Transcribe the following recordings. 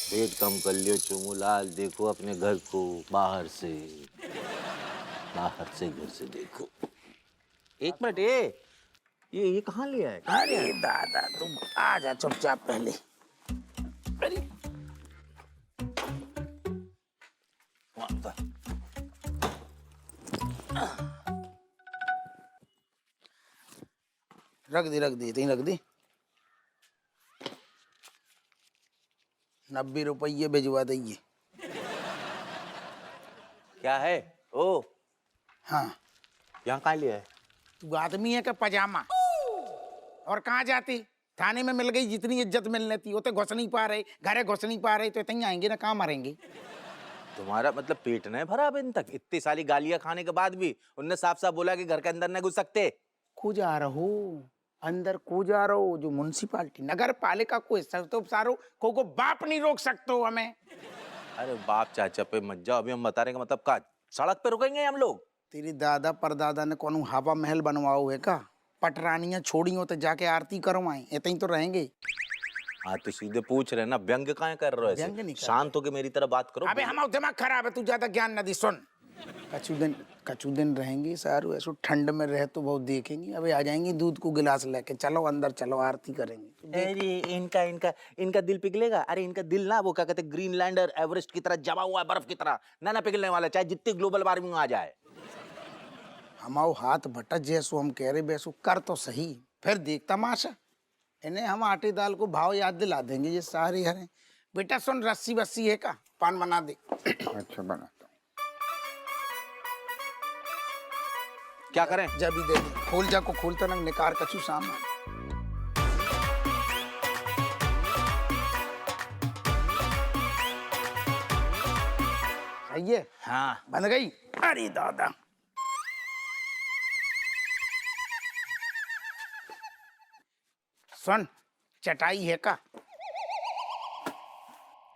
पेट कम कर लियो चुमुलाल, देखो अपने घर को बाहर से घर से देखो। एक मिनट, ये कहाँ लिया है? अरे दादा तुम आ जा चुपचाप पहले। अरे रख दी तीन रख दी। 90 रुपये भिजवा दीजिए। क्या है? ओ हाँ यहाँ कहाँ लिया है? तू आदमी है क्या पजामा? और कहाँ जाती? थाने में मिल गई जितनी इज्जत मिलने थी, वो तो घुस नहीं पा रहे, घरे घुस नहीं पा रहे, तो इतनी आएंगे ना, कहाँ मरेंगे? तुम्हारा मतलब पेट नहीं भरा अब इन तक? इतनी सारी गालियां खाने के बाद भी उनने साफ साफ बोला कि घर के अंदर न घुस सकते। को जा रहो अंदर, को जा रहो जो म्युनिसिपालिटी नगर पालिका को तो सारो को बाप नहीं रोक सकते हो हमें। अरे बाप चाचा पे मत जाओ, अभी हम बता रहे हैं मतलब का सड़क पे रुकेंगे हम लोग। तेरी दादा परदादा ने कौन हवा महल बनवाओ है का? पटरानियां छोड़ी हो तो जाके आरती करवाएं, इतनी तो रहेंगे। हाँ तो सीधे पूछ रहे ना, व्यंग काहे कर रहे हो व्यंग नहीं ऐसे? कर शांत होके मेरी तरह बात करो। अबे हमारा दिमाग खराब है, तू ज्यादा ज्ञान न दी। सुन, कछु दिन रहेंगे सारू, ऐसो ठंड में रह तो बहुत देखेंगे। अबे आ जाएंगे दूध को गिलास लेके, चलो अंदर चलो आरती करेंगे। अरे इनका इनका इनका दिल पिघलेगा? अरे इनका दिल ना वो क्या कहते हैं, ग्रीनलैंडर एवरेस्ट की तरह जमा हुआ है, बर्फ की तरह ना पिघलने वाला, चाहे जितनी ग्लोबल वार्मिंग आ जाए। हमाओ हाथ भटक जैसो हम कह रहे वैसो कर तो सही, फिर देख तमाशा। इन्हें हम आटे दाल को भाव याद दिला देंगे ये सारे हरे। बेटा सुन, रस्सी बस्सी है का? पान बना दे। अच्छा बनाता हूँ। क्या करें? जब भी दे दे, खोल जा को खोलता नंग निकार कछु सामान। सही है? हाँ बन गई। अरे दादा सुन, चटाई है का?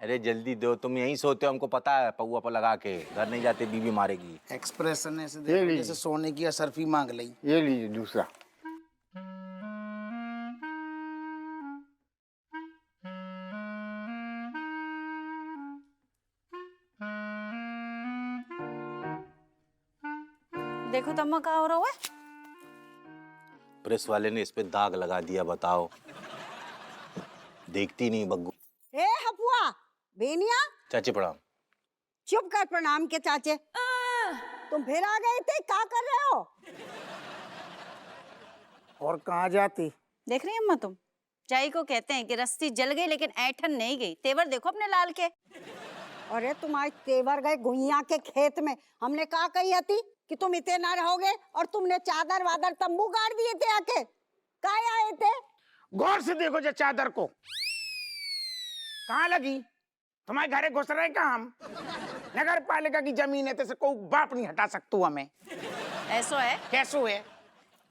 अरे जल्दी दो, तुम यहीं सोते हो हमको पता है, पौआ पर लगा के घर नहीं जाते, बीवी मारेगी। एक्सप्रेशन ऐसे ये देखो लीजिए। जैसे सोने की असरफी मांग ली। ये लीजिए दूसरा। देखो तम्मा क्या हो रहा है। प्रेस वाले ने इस पे दाग लगा दिया, बताओ। देखती नहीं बग्गू। ए हपुआ बेनिया, चाची प्रणाम। चुप कर। प्रणाम के चाचे। तुम फिर आ गए थे, क्या कर रहे हो? और कहाँ जाती? देख रही अम्मा तुम, चाई को कहते हैं कि रस्सी जल गई लेकिन ऐठन नहीं गई। तेवर देखो अपने लाल के। अरे तुम्हारे तेवर गए गुइया के खेत में। हमने कहा कही थी कि तुम इतने ना रहोगे, और तुमने चादर वादर तंबू गाड़ दिए थे आके। काय आए थे? गौर से देखो जो चादर को कहाँ लगी। तुम्हारे घरे घुस रहे का हम? नगर पालिका की जमीन है, तो कोई बाप नहीं हटा सकतू हमें। ऐसो है कैसो है?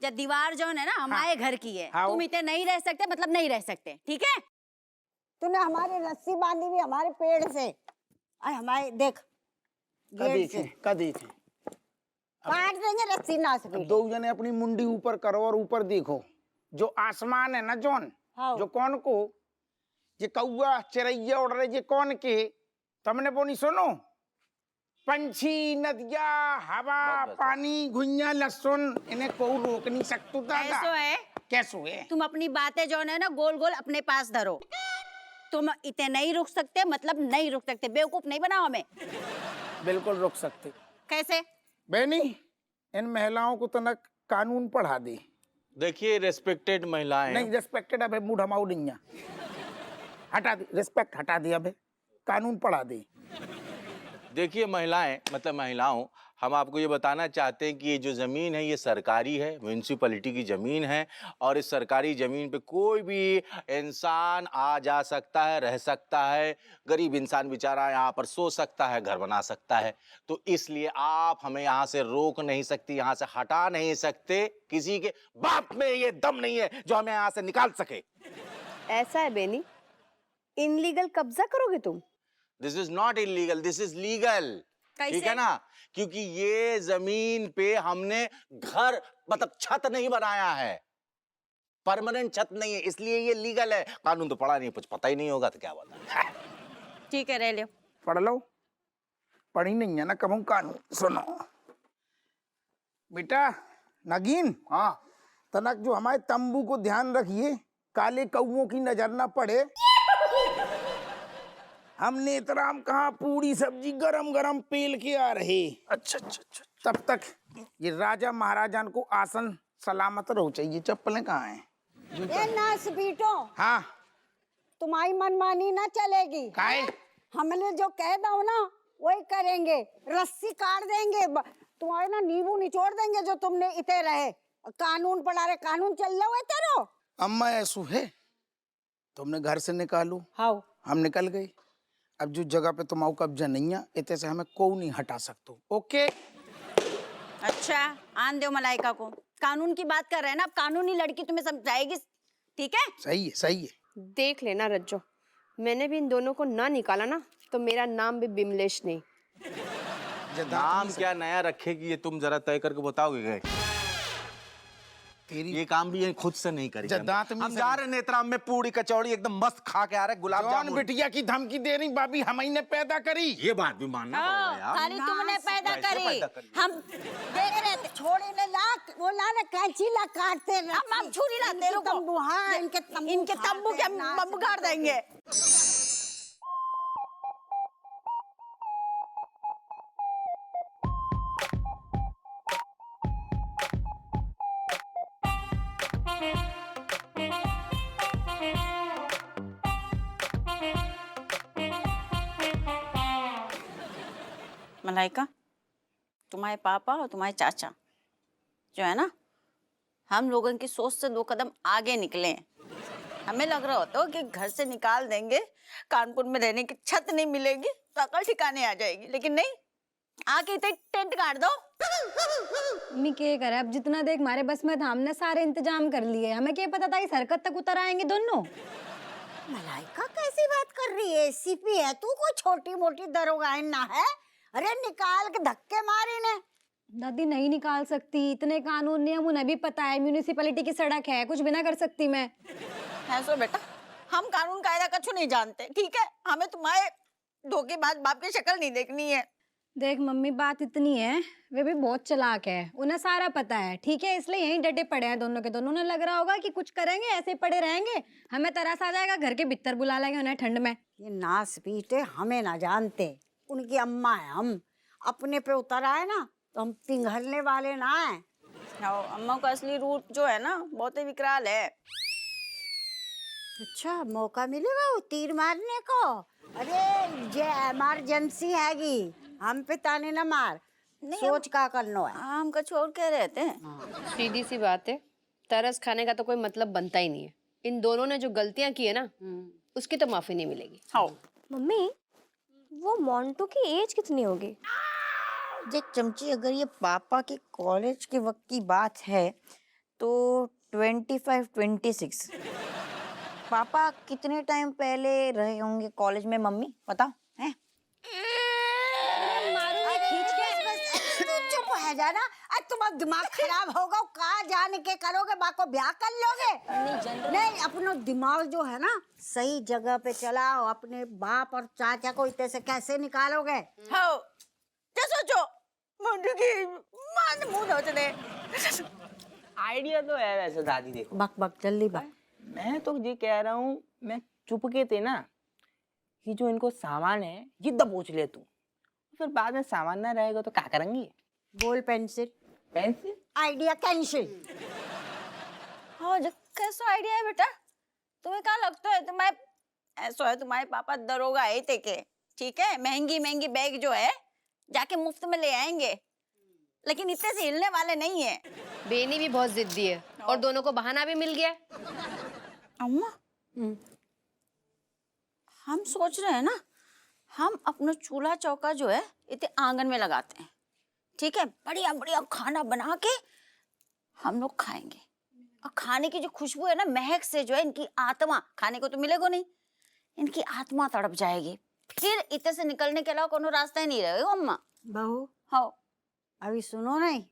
जब दीवार जो है ना हमारे घर की है, हाँ। तुम इतने नहीं रह सकते, मतलब नहीं रह सकते, ठीक है? तूने हमारी रस्सी बांधी हुई हमारे पेड़ से। अरे हमारे देख गेट से कदी काट देंगे रस्सी ना सके। दो जने अपनी मुंडी ऊपर करो और ऊपर देखो जो आसमान है ना जोन, हाँ। जो कौन को ये कौआ चिड़ैया उड़ रहे, ये कौन के? तुमने बोनी सुनो, पंछी, नदिया, हवा, बस। पानी, घुइया, लहसुन, इन्हें कोई रोक नहीं सकता दादा। ऐसो है, कैसो है? तुम अपनी बातें जो है ना गोल गोल अपने पास धरो। तुम इतने नहीं रुक सकते, मतलब नहीं रुक सकते। बेवकूफ नहीं बनाओ हमें। बिल्कुल रुक सकते। कैसे? बहनी, इन महिलाओं को तनक कानून पढ़ा दे। देखिए रेस्पेक्टेड महिलाएं, नहीं रिस्पेक्टेड, अब मूड हमाऊ नहीं है। हटा दे, रिस्पेक्ट हटा दे, अब कानून पढ़ा दे। देखिए महिलाएं मतलब महिलाओं, हम आपको ये बताना चाहते हैं कि ये जो ज़मीन है ये सरकारी है, म्यूनसिपैलिटी की ज़मीन है, और इस सरकारी ज़मीन पे कोई भी इंसान आ जा सकता है, रह सकता है। गरीब इंसान बेचारा यहाँ पर सो सकता है, घर बना सकता है। तो इसलिए आप हमें यहाँ से रोक नहीं सकती, यहाँ से हटा नहीं सकते। किसी के बाप में ये दम नहीं है जो हमें यहाँ से निकाल सके। ऐसा है बेनी, इनलीगल कब्जा करोगे तुम? This is not illegal, this is legal. ठीक है ना? क्योंकि ये जमीन पे हमने घर मतलब छत नहीं बनाया है, परमानेंट छत नहीं है, इसलिए ये लीगल है। कानून तो पढ़ा नहीं, कुछ पता ही नहीं होगा तो क्या बता। ठीक है रह लो। पढ़ लो, पढ़ी नहीं है ना कहूँ कानून। सुनो बेटा नगीन, हाँ तनक जो हमारे तंबू को ध्यान रखिए, काले कौओं की नजर ना पड़े। हम नेतराम कहाँ पूरी सब्जी गरम गरम पेल के आ रहे। अच्छा अच्छा अच्छा। तब तक ये राजा महाराजा को आसन सलामत रहो चाहिए। चप्पलें कहाँ हैं? ये नास बीटो, हाँ तुम्हारी मनमानी ना चलेगी। काहे? हमने जो कह दो ना वही करेंगे, रस्सी काट देंगे, तुम्हारे ना नींबू निचोड़ देंगे जो तुमने इतने रहे। कानून पढ़ा रहे, कानून चल रहा है तेरो। अम्मा ऐसू है, तुमने घर से निकालो, हाँ हम निकल गए। अब जो जगह पे तुम्हारा कब्जा नहीं है, इतने से हमें कोई नहीं हटा सकते। ओके अच्छा आन दो मलाइका को, कानून की बात कर रहे हैं ना, अब कानूनी लड़की तुम्हें समझाएगी। ठीक है सही है सही है। देख लेना रज्जो, मैंने भी इन दोनों को ना निकाला ना तो मेरा नाम भी बिमलेश नहीं। नाम क्या नया रखेगी ये तुम जरा तय करके बताओगे गए। तेरी ये काम भी ये खुद से नहीं करेगी। जद्दात में हम से- जा रहे नेत्राम में पूरी कचौड़ी एकदम मस्त खा के आ रहे, गुलाब जौन जामुन। बिटिया की धमकी दे रही, भाभी हम ही ने पैदा करी। ये बात भी मानना पड़ेगा यार। खाली तुमने पैदा कैसे करी, पैदा करी? हम देख रहे थे। छोड़े ने लाख वो लाने कैंची ला काटते रहे। हम छुरी लाते इनके रुको। तंबू, हाँ इनके तंबू के हम बम गाड़ देंगे। मलाइका, तुम्हारे पापा और तुम्हारे चाचा जो है ना, हम लोगों की सोच से 2 कदम आगे निकले हैं। हमें लग रहा होता कि घर से निकाल देंगे, कानपुर में रहने की छत नहीं मिलेगी तो अकल ठिकाने आ जाएगी, लेकिन नहीं, आके इतने टेंट काट दो। मम्मी क्या करे, अब जितना देख हमारे बस में था हमने सारे इंतजाम कर लिए। हमें क्या पता था इस हरकत तक उतर आएंगे दोनों। मलाइका कैसी बात कर रही है? एसीपी है तू, कोई छोटी मोटी दरोगाइन ना है। अरे निकाल के धक्के मारे ने। दादी नहीं निकाल सकती, इतने कानून नियम उन्हें भी पता है, म्यूनिसिपैलिटी की सड़क है, कुछ भी ना कर सकती मैं। है सो बेटा, हम कानून कायदा कछु नहीं जानते, ठीक है? हमें तुम्हारे धोखेबाज बाप की शक्ल नहीं देखनी है। देख मम्मी, बात इतनी है, वे भी बहुत चालाक है, उन्हें सारा पता है, ठीक है? इसलिए यहीं डटे पड़े हैं दोनों के दोनों। उन्हें लग रहा होगा कि कुछ करेंगे ऐसे पड़े रहेंगे, हमें तरस आ जाएगा, घर के भीतर बुला लेंगे उन्हें ठंड में। ये नास पीटे हमें ना जानते, उनकी अम्मा है हम। अपने पे उतर आए ना तो हम पिघलने वाले ना है। और अम्मा का असली रूप जो है ना, बहुत ही विकराल है। अच्छा मौका मिलेगा वो तीर मारने को? अरे ये इमरजेंसी हैगी, हम पे ताने न मार। सोच का करना है। हम कछु और कह रहे थे। सीधी सी बात है, तरस खाने का तो कोई मतलब बनता ही नहीं है। इन दोनों ने जो गलतियां की है ना, उसकी तो माफी नहीं मिलेगी। हाँ मम्मी, वो मोंटू की एज कितनी होगी? देख चमची, अगर ये पापा के कॉलेज के वक्त की बात है तो 25-26। पापा कितने टाइम पहले रहे होंगे कॉलेज में, मम्मी बताओ हैं? चुप है जाना। आज तुम्हारा दिमाग खराब होगा, कहाँ जाने के करोगे, बाको ब्याह कर लोगे? नहीं, अपना दिमाग जो है ना सही जगह पे चलाओ। अपने बाप और चाचा को इतने से कैसे निकालोगे? हाँ क्या सोचो, मुंडू की मान मुंह नोचने। आइडिया तो है वैसे दादी, देखो बक बक जल्दी बक। मैं तो ये कह रहा हूँ, मैं चुप के थे ना, ये जो इनको सामान है ये दबोच ले तू, फिर बाद में सामान ना रहेगा तो क्या करेंगी? बोल पेंसिल। पेंसिल? Idea cancel. हाँ जो कैसा आइडिया है बेटा, तुम्हें क्या लगता है? तुम्हारे ऐसा है, तुम्हारे पापा दरोगा है थे के, ठीक है? महंगी महंगी बैग जो है जाके मुफ्त में ले आएंगे, लेकिन इतने से हिलने वाले नहीं है। बेनी भी बहुत जिद्दी है और दोनों को बहाना भी मिल गया। अम्मा हम सोच रहे हैं ना, हम अपना चूल्हा चौका जो है इतने आंगन में लगाते हैं, ठीक है? बढ़िया बढ़िया खाना बना के हम लोग खाएंगे, और खाने की जो खुशबू है ना, महक से जो है इनकी आत्मा, खाने को तो मिलेगा नहीं, इनकी आत्मा तड़प जाएगी। फिर इतने से निकलने के अलावा कोनो रास्ता ही नहीं रहेगा अम्मा। बहू हाँ अभी सुनो नहीं,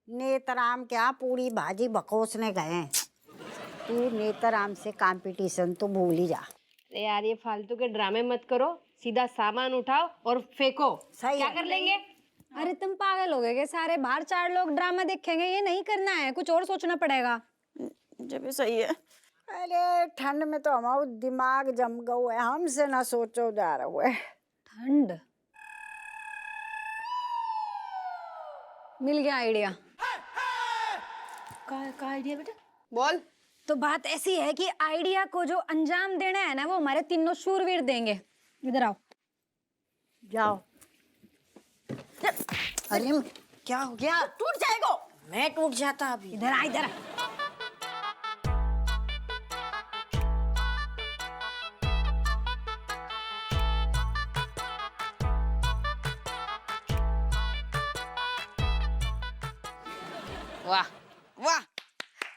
नेतराम क्या पूरी भाजी बकोसने गए हैं। तू नेतराम से कंपटीशन तो भूल ही जा। अरे यार, ये फालतू के ड्रामे मत करो, सीधा सामान उठाओ और फेंको। सही क्या है। कर लेंगे? अरे तुम पागल हो गए क्या? सारे बाहर 4 लोग ड्रामा देखेंगे, ये नहीं करना है, कुछ और सोचना पड़ेगा। जब भी सही है। अरे ठंड में तो हमारा दिमाग जम गयो है, हमसे ना सोचो जा रहा है। ठंड। मिल गया आइडिया। का आइडिया बेटा? बोल। तो बात ऐसी है कि आइडिया को जो अंजाम देना है ना, वो हमारे तीनों शूरवीर देंगे। इधर आओ। जाओ। अरे क्या हो गया? टूट जाएगा। मैं टूट जाता अभी। इधर आ, इधर आ। वाह वाह,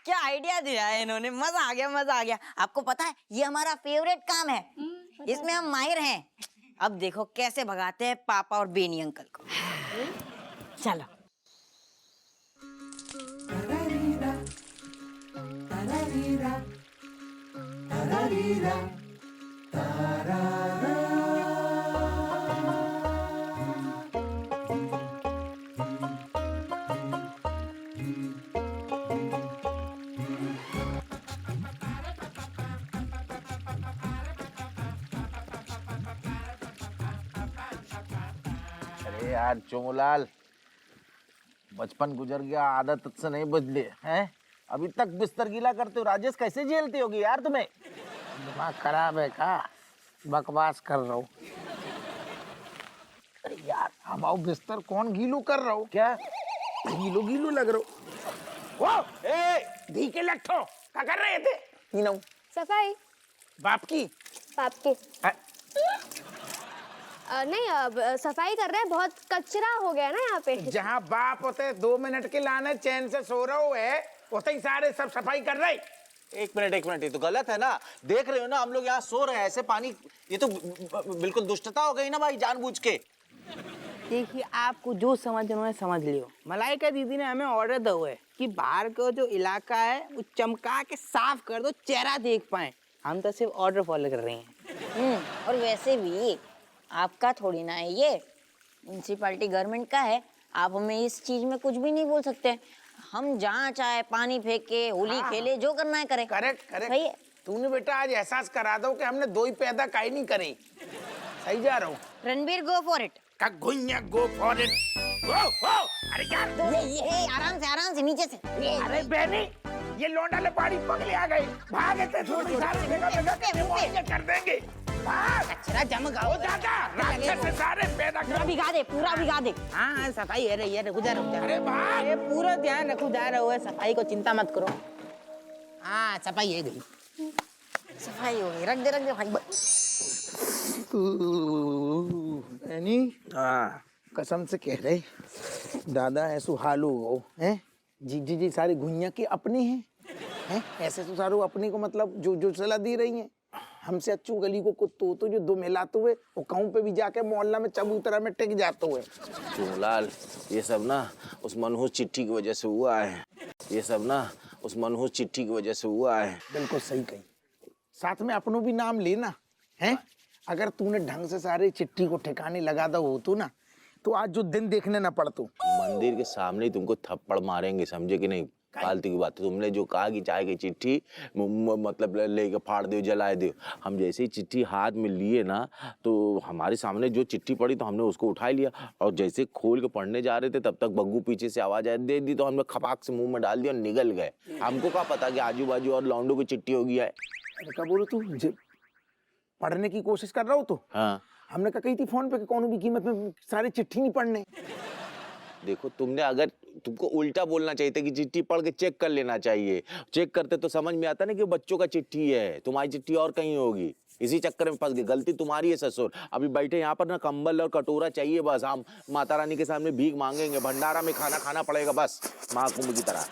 क्या आइडिया दिया है इन्होंने, मजा आ गया मजा आ गया। आपको पता है ये हमारा फेवरेट काम है, इसमें हम माहिर हैं। अब देखो कैसे भगाते हैं पापा और बेनी अंकल को। चलो। अरे यार चोमोलाल, बचपन गुजर गया, आदत से नहीं बदली है। अभी तक बिस्तर गीला करते हो। राजेश कैसे झेलती होगी यार तुम्हें? दिमाग खराब है का? बकवास कर रहा हूँ। अरे यार हमारा बिस्तर कौन गीलू कर रहा हूँ? क्या गीलू गीलू लग रहा हूँ। वो ए धी के लट्ठो क्या कर रहे थे तीनों? सफाई। बाप की पाप के। अ- नहीं अब सफाई कर रहे हैं, बहुत कचरा हो गया ना यहाँ पे। जहाँ बाप होते 2 मिनट के लाने चैन से सो रहा है, उतने ही सारे सब सफाई कर रहे। एक मिनट, ये तो गलत है ना। देख रहे हो ना हम लोग यहाँ सो रहे हैं, ऐसे पानी, ये तो बिल्कुल दुष्टता हो गई ना भाई, जानबूझ के। देखिए आपको जो समझना है समझ लियो। मलाइका दीदी ने हमें ऑर्डर दिया हुआ है कि बाहर का जो इलाका है वो चमका के साफ कर दो, चेहरा देख पाए। हम तो सिर्फ ऑर्डर फॉलो कर रहे हैं। और वैसे भी आपका थोड़ी ना है ये, म्यूनसिपालिटी गवर्नमेंट का है। आप हमें इस चीज में कुछ भी नहीं बोल सकते। हम जहाँ चाहे पानी फेंक के होली खेले, जो करना है करें। करेक्ट सही करेक्ट। है। तूने बेटा आज एहसास करा दो कि हमने 2 ही पैदा काहे नहीं करे। सही जा रहा हूँ। Ranbir go for it. Go for it. वो अरे यार ये आराम से नीचे से। अरे बहनी, ये लौंडा ले पानी पगले आ गए। भागे थे थोड़ी सारे जगह कर देंगे। भाग। कचरा जम गया। ओ दादा, राक्षस से सारे पैदा पूरा कर। भिगा दे, पूरा भिगा दे। हाँ हाँ सफाई है रही है, रुक जा। अरे भाग। ये पूरा ध्यान रखो जा रहा है, सफाई को चिंता मत करो। हाँ सफाई है गई। सफाई हो गई, रख दे भाई। बहनी हाँ कसम से कह रहे दादा ऐसो हालू हो हैं। जीजी जी सारी घुइया के अपने हैं ऐसे तो सारो अपने को मतलब जो सलाह दी रही हैं। हमसे अच्छू गली को कुत्तो तो जो 2 मिलाते हुए वो कहूँ पे भी जाके मोहल्ला में चबूतरा में टिक जाते हुए। चोमोलाल, ये सब ना उस मनहूस चिट्ठी की वजह से हुआ है। ये सब ना उस मनहूस चिट्ठी की वजह से हुआ है। बिल्कुल सही कही। साथ में अपनों भी नाम लेना है। अगर तूने ढंग से सारे चिट्ठी को ठिकाने लगा दो हो तो ना, तो आज जो दिन देखने ना पड़तो। मंदिर के सामने ही तुमको थप्पड़ मारेंगे, समझे कि नहीं? फालतू की बात है। तुमने जो कहा कि चाय की चिट्ठी मतलब लेके फाड़ दो, जलाए दो। हम जैसे ही चिट्ठी हाथ में लिए ना, तो हमारे सामने जो चिट्ठी पड़ी तो हमने उसको उठा लिया, और जैसे खोल के पढ़ने जा रहे थे तब तक बग्गू पीछे से आवाज दे दी, तो हमने खपाक से मुंह में डाल दिया और निगल गए। हमको क्या पता कि आजू बाजू और लौंडों की चिट्ठी होगी है। अरे क्या बोलो तू? पढ़ने की कोशिश कर रहा हो तो हाँ हमने कही थी फोन पे कि कौन भी कीमत में सारे चिट्ठी नहीं पढ़ने। देखो, तुमको उल्टा बोलना चाहिए था कि चिट्ठी पढ़ के चेक कर लेना चाहिए। चेक करते तो समझ में आता ना कि बच्चों का चिट्ठी है, तुम्हारी चिट्ठी और कहीं होगी। इसी चक्कर में फंस गई। गलती तुम्हारी है ससुर। अभी बैठे यहाँ पर ना कंबल और कटोरा चाहिए बस। हम माता रानी के सामने भीख मांगेंगे, भंडारा में खाना खाना पड़ेगा बस, महाकुंभ की तरह।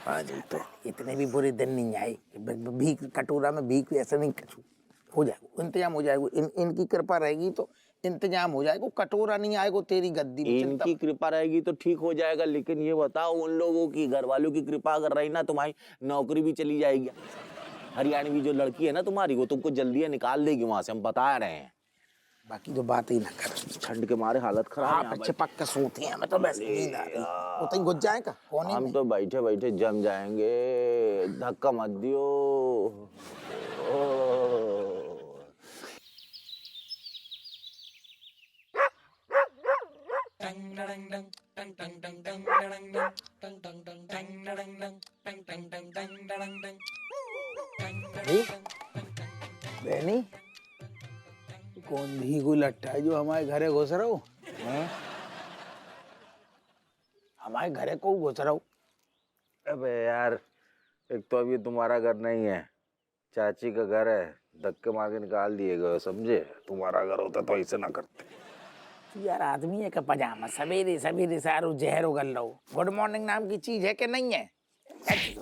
हाँ जी, तो इतने भी बुरे दिन नहीं आए। भीख कटोरा में भीख ऐसा नहीं, हो जाएगा इंतजाम हो जाएगा। इनकी कृपा रहेगी तो इंतजाम हो जाएगा। कटोरा नहीं आएगा तेरी गद्दी में। इनकी कृपा रहेगी तो ठीक हो जाएगा, लेकिन ये बताओ उन लोगों की, घर वालों की कृपा अगर रही ना, तुम्हारी नौकरी भी चली जाएगी। हरियाणवी जो लड़की है ना तुम्हारी, वो तुमको जल्दी निकाल देगी वहां से, हम बता रहे हैं। बाकी तो बात ही ना कर। ठंड के मारे हालत खराब है आप यहाँ अच्छे पक्का सोते हैं, हमें तो वैसे नींद आ रही। वो तो घुस जाएगा कोने हम में। तो बैठे बैठे जम जाएंगे, धक्का मत दियो। बहनी कौन भीगू लट्टा है जो हमारे घरे घुस रहा हो? हमारे घरे को घुस रहा हो? अबे यार, एक तो अभी तुम्हारा घर नहीं है, चाची का घर है, धक्के मार के निकाल दिए गए, समझे? तुम्हारा घर होता तो ऐसे ना करते। यार आदमी है का पजामा सवेरे सवेरे सारू जहर उगल रहा हो। गुड मॉर्निंग नाम की चीज है कि नहीं है?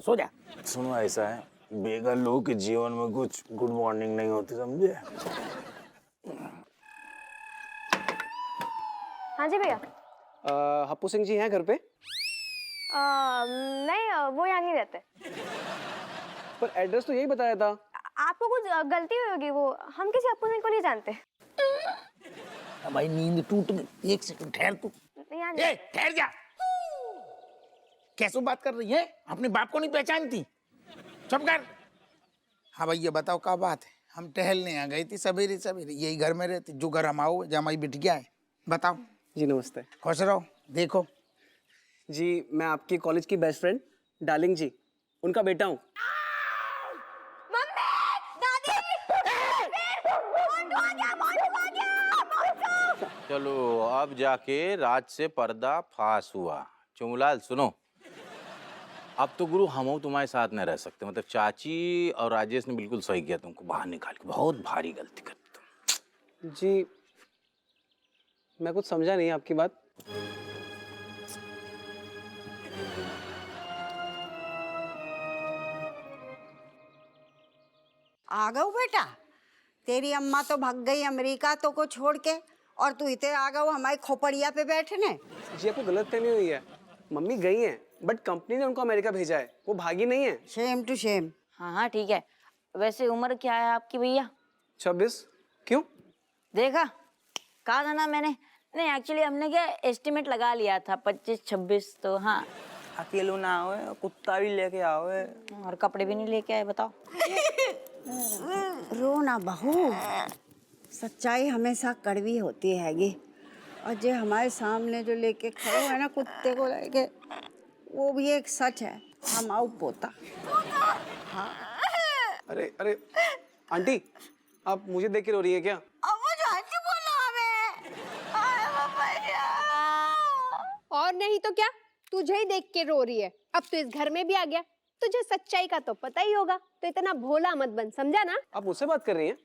सो जा। सुनो, ऐसा है, बेघर लोगों के जीवन में कुछ गुड मॉर्निंग नहीं होती, समझे? हाँ जी भैया। हप्पू सिंह जी हैं घर पे? नहीं, वो यहाँ नहीं रहते। पर एड्रेस तो यही बताया था। आपको कुछ गलती हुई होगी, वो हम किसी हप्पू सिंह को नहीं जानते। भाई नींद टूट गई, एक सेकंड ठहर तू। यहाँ ए, ठहर जा। कैसे बात कर रही है? अपने बाप को नहीं पहचानती? चुप कर। हाँ भाई ये बताओ क्या बात है? हम टहलने आ गई थी सवेरे सवेरे, यही घर में रहती, जो घर हम आओ जमाई बिठ गया है। बताओ। जी नमस्ते। खुश रहो। देखो जी, मैं आपकी कॉलेज की बेस्ट फ्रेंड डार्लिंग जी, उनका बेटा हूँ। चलो, अब जाके राज से पर्दा फाश हुआ। चुमलाल सुनो, अब तो गुरु हम तुम्हारे साथ नहीं रह सकते। मतलब चाची और राजेश ने बिल्कुल सही किया, तुमको बाहर निकाल के। बहुत भारी गलती कर तुम। जी मैं कुछ समझा नहीं आपकी बात। आ गओ बेटा, तेरी अम्मा तो भाग गई अमेरिका तो को छोड़ के, और तू इतने आ गओ हमारी खोपड़िया पे बैठने। जी आपको गलतफहमी हुई है, मम्मी गई हैं बट कंपनी ने उनको अमेरिका भेजा है, वो भागी नहीं है। Shame to shame. हाँ हाँ ठीक है। वैसे उम्र क्या है आपकी भैया? 26। क्यों? देखा, कहा था ना मैंने। नहीं एक्चुअली हमने क्या एस्टिमेट लगा लिया था 25-26, तो हाँ। अकेलो ना आओ, कुत्ता भी लेके आओ। और कपड़े भी नहीं लेके आए, बताओ। रो ना बहू, सच्चाई हमेशा कड़वी होती हैगी, और जो हमारे सामने जो लेके खड़े है ना कुत्ते को लेके, वो भी एक सच है। हम आओ पोता। अरे अरे आंटी, आप मुझे देख के रो रही है क्या? अब मुझे हंसी बोला हमें। और नहीं तो क्या, तुझे ही देख के रो रही है। अब तो इस घर में भी आ गया, तुझे सच्चाई का तो पता ही होगा, तो इतना भोला मत बन, समझा ना? आप मुझसे बात कर रही हैं?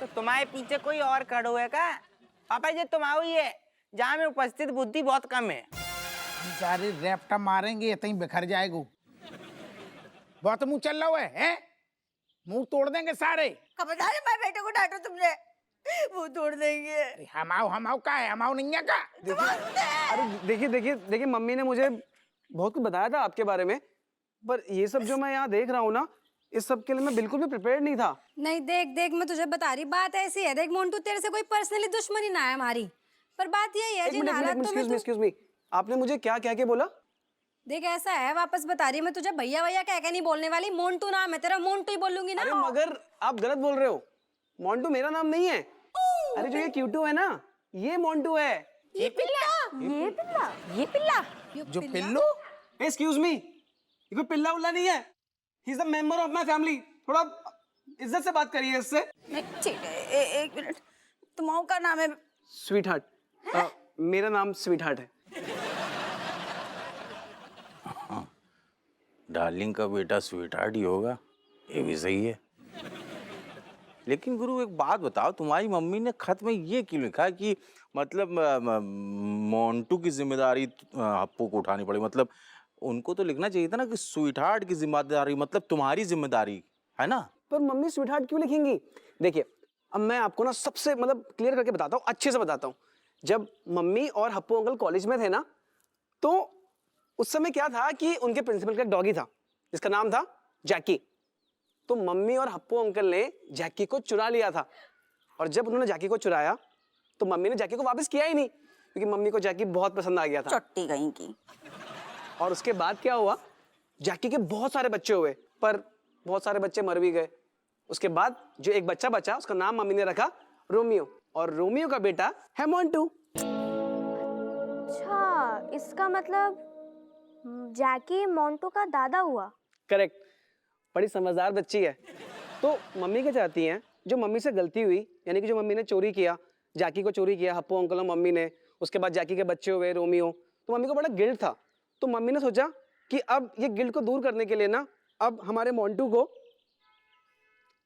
तो तुम्हारे पीछे कोई और खड़ो है का? पापा जी तुम आओ, ये जहाँ में उपस्थित बुद्धि बहुत कम है। सारे रैप्टा मारेंगे, इतना ही बिखर जाएगा। बहुत मुंह चल रहा है? मुंह तोड़ देंगे सारे। खबरदार मेरे बेटे को डांटो तुमने, वो तोड़ देंगे। हम आओ का है, हम आओ नहीं है का? अरे देखिए देखिए देखिए, मम्मी ने मुझे बहुत कुछ बताया था आपके बारे में, पर ये सब जो मैं यहाँ देख रहा हूँ ना, इस सब के लिए मैं बिल्कुल भी प्रिपेयर्ड नहीं था। नहीं देख देख, मैं तुझे बता रही, बात ऐसी है। देख मोन्टू, तेरे से कोई पर्सनली दुश्मनी ना है हमारी, पर बात यही है जिन हालातों में एक्सक्यूज मी, आपने मुझे क्या कह के बोला? देख ऐसा है, वापस बता रही, मैं तुझे भैया भैया कह के नहीं बोलने वाली। मोन्टू नाम है तेरा, मोन्टू ही बोलूंगी ना। अरे मगर आप गलत बोल रहे हो, मोन्टू मेरा नाम नहीं है। अरे जो ये क्यूटू है ना, ये मोन्टू है। ये पिल्ला, ये पिल्ला, ये पिल्ला, जो पिल्लू? एक्सक्यूज मी, ये कोई पिल्ला उल्ला नहीं है, he is a member of my family. थोड़ा इज्जत से बात करिए इससे। ठीक है, एक मिनट, तुम्हारा का नाम है? Sweet heart. मेरा नाम स्वीट हार्ट है। डार्लिंग का बेटा स्वीट हार्ट ही होगा, ये भी सही है। लेकिन गुरु एक बात बताओ, तुम्हारी मम्मी ने खत में ये क्यों लिखा कि मतलब मोन्टू की जिम्मेदारी हप्पू को उठानी पड़ी? मतलब उनको तो लिखना चाहिए था ना कि स्वीट हार्ट की जिम्मेदारी मतलब तुम्हारी जिम्मेदारी है ना। पर मम्मी स्वीट हार्ट क्यों लिखेंगी? देखिए अब मैं आपको ना सबसे मतलब क्लियर करके बताता हूँ, अच्छे से बताता हूँ। जब मम्मी और हप्पू अंकल कॉलेज में थे ना, तो उस समय क्या था कि उनके प्रिंसिपल का एक डॉगी था जिसका नाम था जैकी। तो मम्मी और हप्पू अंकल ने जैकी को चुरा लिया था, और जब उन्होंने जैकी को चुराया तो मम्मी ने जैकी को वापस किया ही नहीं क्योंकि मम्मी को जैकी बहुत पसंद आ गया था। चट्टी कहीं की। और उसके बाद क्या हुआ, जैकी के बहुत सारे बच्चे हुए पर बहुत सारे बच्चे मर भी गए। उसके बाद जो एक बच्चा बचा उसका नाम मम्मी ने रखा रोमियो, और रोमियो का बेटा है मोंटू। अच्छा, इसका मतलब जैकी मोंटू का दादा हुआ। करेक्ट, बड़ी समझदार बच्ची है। तो मम्मी क्या चाहती हैं, जो मम्मी से गलती हुई, यानी कि जो मम्मी ने चोरी किया, जैकी को चोरी किया हप्पू अंकल और मम्मी ने, उसके बाद जैकी के बच्चे हुए रोमियो, तो मम्मी को बड़ा गिल्ट था। तो मम्मी ने सोचा कि अब ये गिल्ट को दूर करने के लिए ना, अब हमारे मोंटू को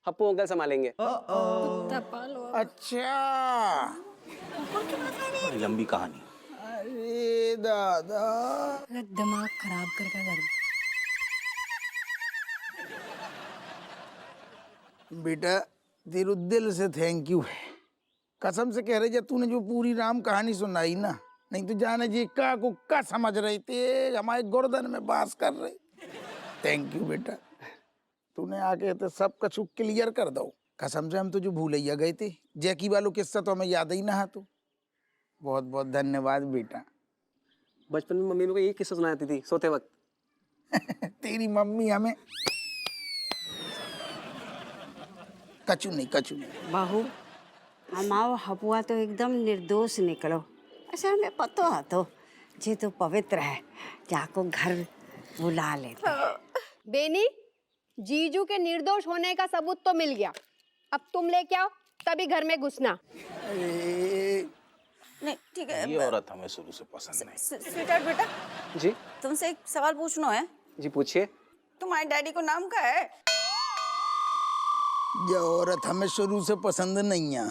हप्पू अंकल संभालेंगे। अच्छा, बड़ी लंबी कहानी। अरे दादा, दिमाग खराब करके कर। बेटा तेरे दिल से थैंक यू है, कसम से कह रहे जा तूने जो पूरी राम कहानी सुनाई ना, नहीं तो जाने जी का को का समझ रहे थे हमारे गर्दन में बास कर रहे। थैंक यू बेटा, तूने आके तो सब कुछ क्लियर कर दो। कसम से हम तो जो भूलैया गए थे, जैकी वालों किस्सा तो हमें याद ही ना है। तो बहुत बहुत धन्यवाद बेटा। बचपन में मम्मी को यही किस्सा सुनाती थी सोते वक्त। तेरी मम्मी हमें कचू नहीं। बहू, हमाओ हपुआ तो एकदम निर्दोष निकलो। अच्छा हमें पतो है तो जे तो पवित्र है, जाको घर बुला लेते। बेनी, जीजू के निर्दोष होने का सबूत तो मिल गया, अब तुम लेके आओ तभी घर में घुसना। नहीं ठीक है। ये औरत हमें शुरू से पसंद नहीं। स्वीटहार्ट बेटा, जी तुमसे एक सवाल पूछना है। जी पूछिए। तुम्हारे डैडी को नाम क्या है? ये औरत हमें शुरू से पसंद नहीं है।